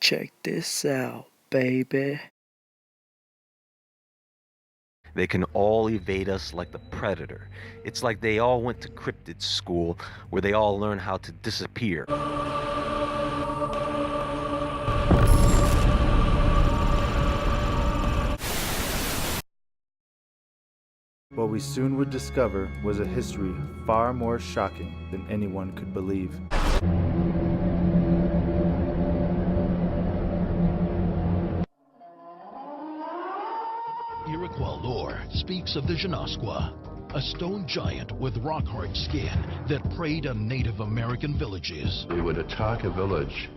Check this out, baby. They can all evade us like the predator. It's like they all went to cryptid school where they all learn how to disappear. What we soon would discover was a history far more shocking than anyone could believe. Iroquois lore speaks of the Genasqua, a stone giant with rock-hard skin that preyed on Native American villages. They would attack a village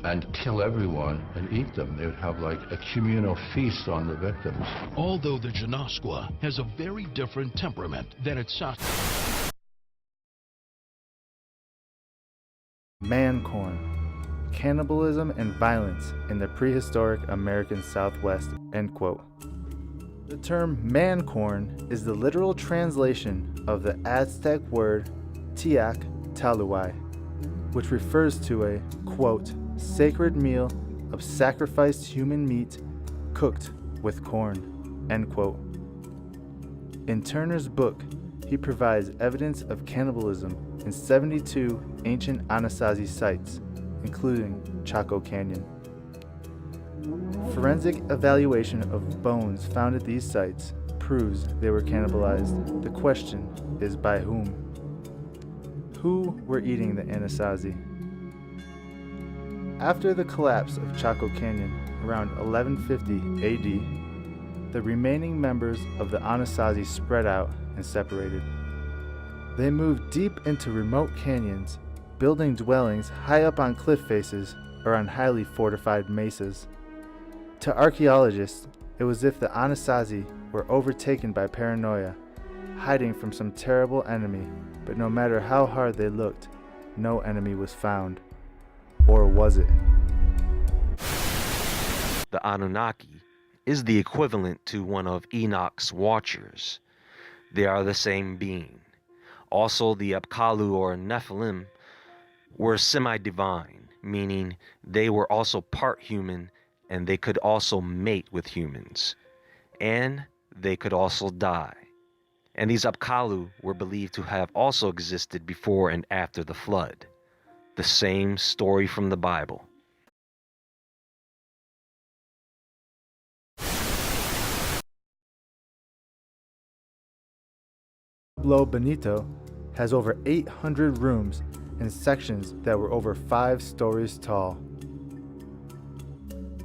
and kill everyone and eat them. They would have like a communal feast on the victims. Although the Genasqua has a very different temperament than its Man-corn, cannibalism and violence in the prehistoric American Southwest, end quote. The term man-corn is the literal translation of the Aztec word tiac taluai, which refers to a, quote, sacred meal of sacrificed human meat cooked with corn, end quote. In Turner's book, he provides evidence of cannibalism in 72 ancient Anasazi sites, including Chaco Canyon. Forensic evaluation of bones found at these sites proves they were cannibalized. The question is by whom? Who were eating the Anasazi? After the collapse of Chaco Canyon around 1150 AD, the remaining members of the Anasazi spread out and separated. They moved deep into remote canyons, building dwellings high up on cliff faces or on highly fortified mesas. To archaeologists, it was as if the Anasazi were overtaken by paranoia, hiding from some terrible enemy, but no matter how hard they looked, no enemy was found. Or was it? The Anunnaki is the equivalent to one of Enoch's watchers. They are the same being. Also, the Apkallu or Nephilim were semi-divine, meaning they were also part human and they could also mate with humans. And they could also die. And these Apkallu were believed to have also existed before and after the flood. The same story from the Bible. Pueblo Bonito has over 800 rooms and sections that were over 5 stories tall.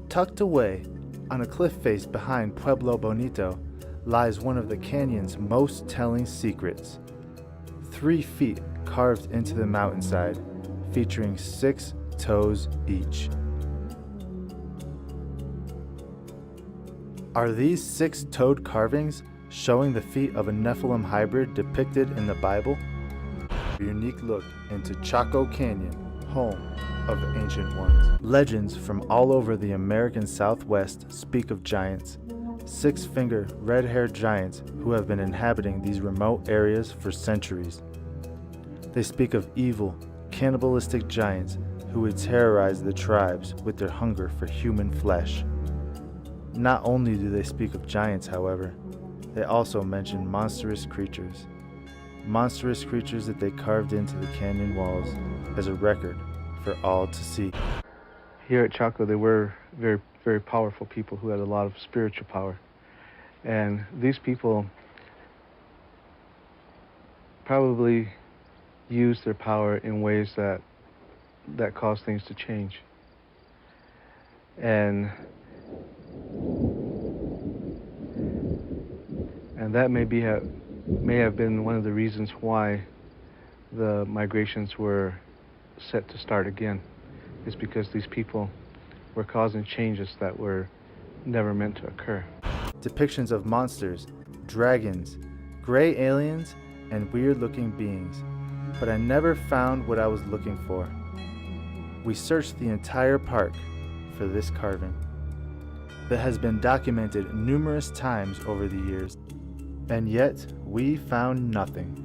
Tucked away on a cliff face behind Pueblo Bonito lies one of the canyon's most telling secrets. 3 feet carved into the mountainside, featuring 6 toes each. Are these 6-toed carvings showing the feet of a Nephilim hybrid depicted in the Bible? A unique look into Chaco Canyon, home of the Ancient Ones. Legends from all over the American Southwest speak of giants, 6-finger, red-haired giants who have been inhabiting these remote areas for centuries. They speak of evil, cannibalistic giants who would terrorize the tribes with their hunger for human flesh. Not only do they speak of giants, however, they also mention monstrous creatures that they carved into the canyon walls as a record for all to see. Here at Chaco, they were very, very powerful people who had a lot of spiritual power. And these people probably used their power in ways that caused things to change. And that may have been one of the reasons why the migrations were set to start again, is because these people were causing changes that were never meant to occur. Depictions of monsters, dragons, gray aliens, and weird-looking beings, but I never found what I was looking for. We searched the entire park for this carving that has been documented numerous times over the years, and yet we found nothing.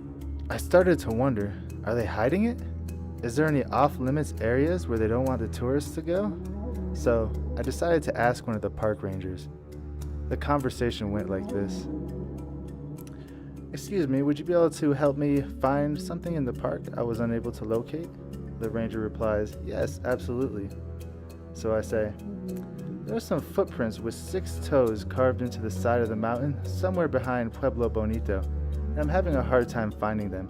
I started to wonder, are they hiding it? is there any off-limits areas where they don't want the tourists to go? So I decided to ask one of the park rangers. The conversation went like this. Excuse me, would you be able to help me find something in the park I was unable to locate? The ranger replies, yes, absolutely. So I say, there are some footprints with 6 toes carved into the side of the mountain somewhere behind Pueblo Bonito, and I'm having a hard time finding them.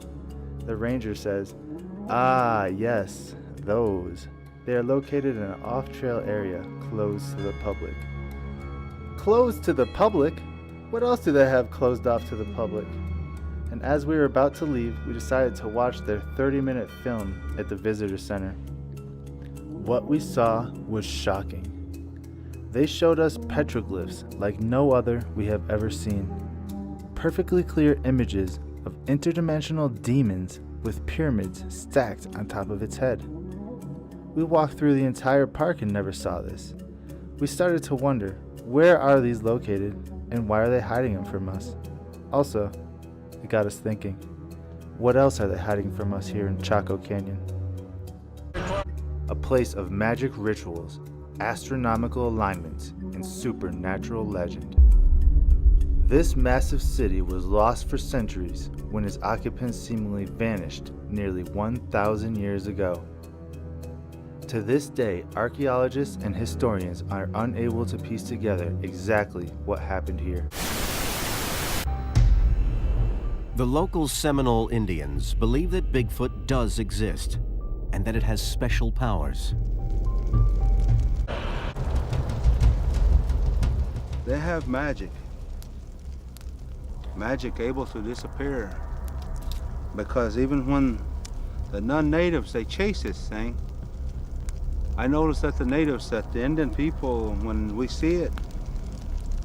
The ranger says, ah, yes, those. They are located in an off-trail area closed to the public. Closed to the public? What else do they have closed off to the public? And as we were about to leave, we decided to watch their 30-minute film at the visitor center. What we saw was shocking. They showed us petroglyphs like no other we have ever seen. Perfectly clear images of interdimensional demons with pyramids stacked on top of its head. We walked through the entire park and never saw this. We started to wonder, where are these located and why are they hiding them from us? Also, it got us thinking, what else are they hiding from us here in Chaco Canyon? A place of magic rituals, astronomical alignments, and supernatural legend. This massive city was lost for centuries when its occupants seemingly vanished nearly 1,000 years ago. To this day, archaeologists and historians are unable to piece together exactly what happened here. The local Seminole Indians believe that Bigfoot does exist and that it has special powers. They have magic. Magic able to disappear. Because even when the non-natives, they chase this thing, I noticed that the natives, that the Indian people, when we see it,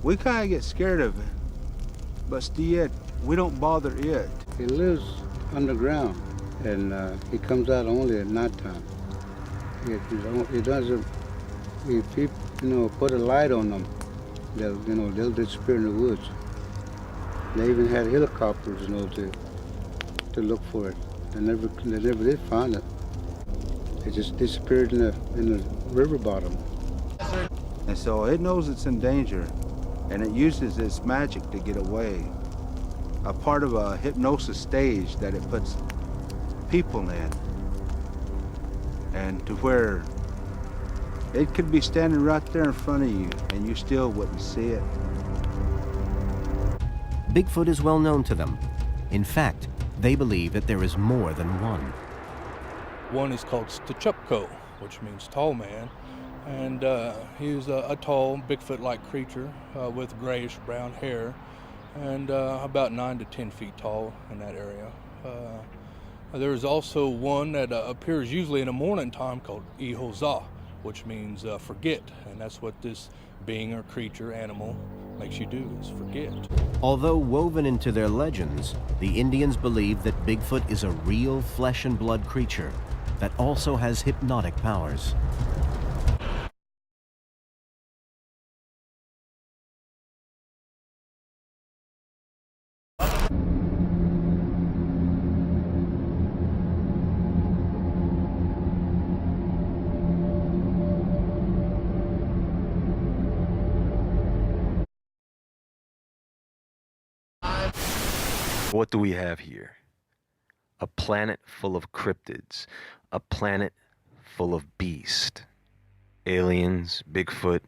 we kind of get scared of it. But yet, we don't bother it. He lives underground, and he comes out only at nighttime. He doesn't. If you put a light on them, they'll disappear in the woods. They even had helicopters, to look for it. They never did find it. It just disappeared in the river bottom. And so it knows it's in danger, and it uses its magic to get away. A part of a hypnosis stage that it puts people in. And to where it could be standing right there in front of you, and you still wouldn't see it. Bigfoot is well known to them. In fact, they believe that there is more than one. One is called Stachupko, which means tall man, and he's a tall, Bigfoot-like creature with grayish-brown hair, and about 9 to 10 feet tall in that area. There's also one that appears usually in the morning time called Ihoza, which means forget, and that's what this being or creature, animal, makes you do, is forget. Although woven into their legends, the Indians believe that Bigfoot is a real flesh and blood creature that also has hypnotic powers. What do we have here? A planet full of cryptids, a planet full of beasts. Aliens, Bigfoot.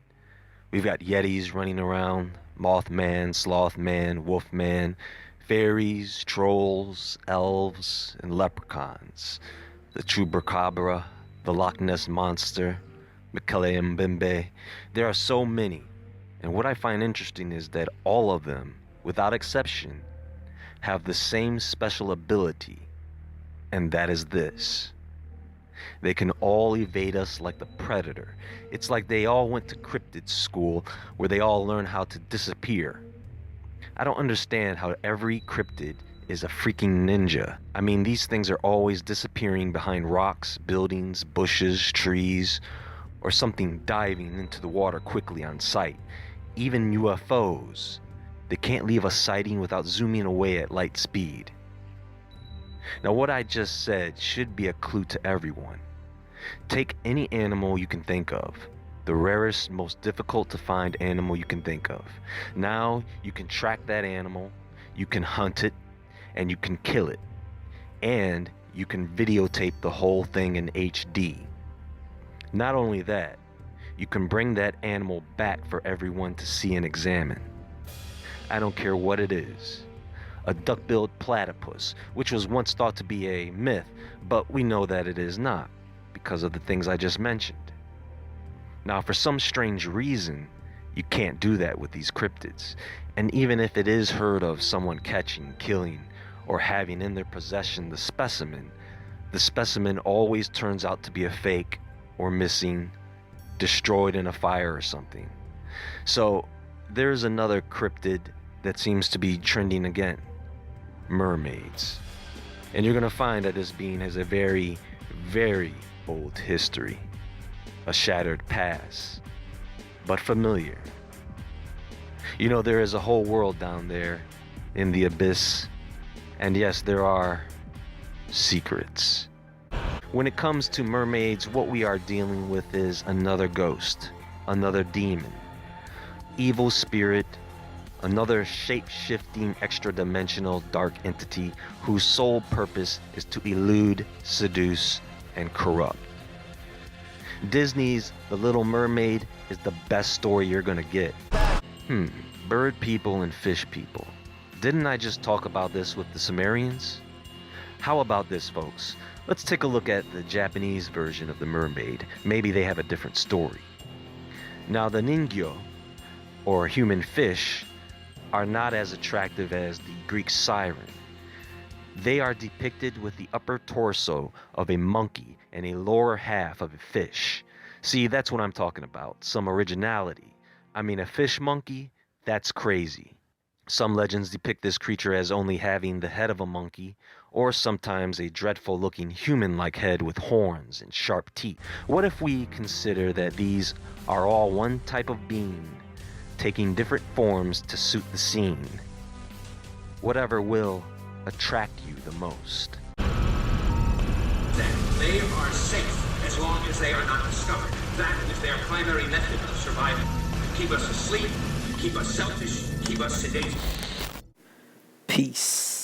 We've got Yetis running around, Mothman, Slothman, Wolfman, fairies, trolls, elves, and leprechauns. The Chupacabra, the Loch Ness Monster, Mekele Mbembe. There are so many. And what I find interesting is that all of them, without exception, have the same special ability, and that is this. They can all evade us like the Predator. It's like they all went to cryptid school where they all learn how to disappear. I don't understand how every cryptid is a freaking ninja. I mean, these things are always disappearing behind rocks, buildings, bushes, trees, or something diving into the water quickly on sight. Even UFOs. They can't leave a sighting without zooming away at light speed. Now, what I just said should be a clue to everyone. Take any animal you can think of, the rarest, most difficult to find animal you can think of. Now you can track that animal, you can hunt it, and you can kill it. And you can videotape the whole thing in HD. Not only that, you can bring that animal back for everyone to see and examine. I don't care what it is. A duck-billed platypus, which was once thought to be a myth, but we know that it is not, because of the things I just mentioned. Now, for some strange reason, you can't do that with these cryptids. And even if it is heard of someone catching, killing, or having in their possession the specimen always turns out to be a fake or missing, destroyed in a fire or something. So there's another cryptid that seems to be trending again: mermaids. And you're gonna find that this being has a very, very old history, a shattered past, but familiar. You know, there is a whole world down there in the abyss, and yes, there are secrets. When it comes to mermaids, what we are dealing with is another ghost, another demon, evil spirit, another shape-shifting extra-dimensional dark entity whose sole purpose is to elude, seduce, and corrupt. Disney's The Little Mermaid is the best story you're gonna get. Bird people and fish people. Didn't I just talk about this with the Sumerians? How about this, folks? Let's take a look at the Japanese version of the mermaid. Maybe they have a different story. Now, the ningyo, or human fish, are not as attractive as the Greek siren. They are depicted with the upper torso of a monkey and a lower half of a fish. See, that's what I'm talking about, some originality. I mean, a fish monkey? That's crazy. Some legends depict this creature as only having the head of a monkey, or sometimes a dreadful-looking human-like head with horns and sharp teeth. What if we consider that these are all one type of being, taking different forms to suit the scene? Whatever will attract you the most. They are safe as long as they are not discovered. That is their primary method of survival. Keep us asleep, keep us selfish, keep us sedated. Peace.